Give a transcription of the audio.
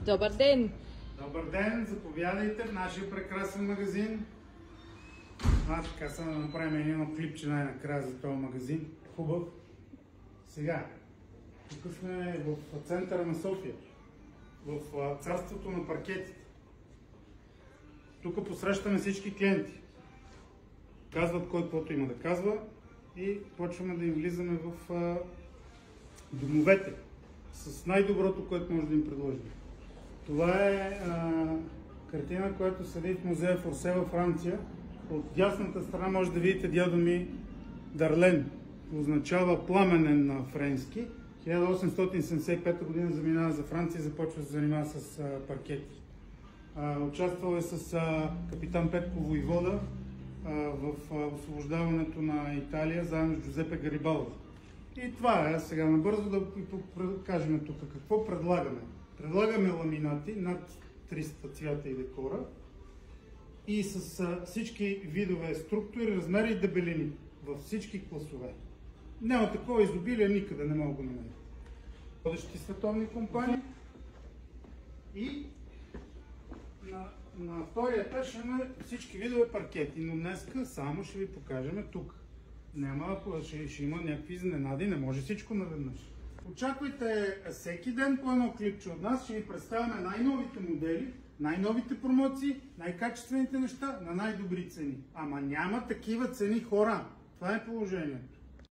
Добър ден! Добър ден! Заповядайте в нашия прекрасен магазин. Така само да направим едно клипче най-накрая за този магазин. Хубав. Сега, тук сме в центъра на София, в царството на паркетите. Тук посрещаме всички клиенти. Казват кой каквото има да казва и почваме да им влизаме в домовете с най-доброто, което може да им предложим. Това е картина, която седи в музея в Орсе във Франция. От дясната страна може да видите дядо ми Дарлен. Означава пламенен на френски. 1875 година заминава за Франция и започва да се занимава с паркети. Участвал е с капитан Петко Войвода в освобождаването на Италия, заедно с Джузепе Гарибалди. И това е. Сега набързо да кажем тук какво предлагаме. Предлагаме ламинати над 300 цвята и декора и с всички видове структури, размери и дебелини във всички класове. Няма такова изобилие никъде, не мога да намеря. Водещи световни компании и на втория етаж имаме всички видове паркети, но днеска само ще ви покажем тук. Ще има някакви изненади, не може всичко наведнъж. Очаквайте всеки ден по едно клипче от нас, ще ви представяме най-новите модели, най-новите промоции, най-качествените неща на най-добри цени. Ама няма такива цени, хора. Това е положението.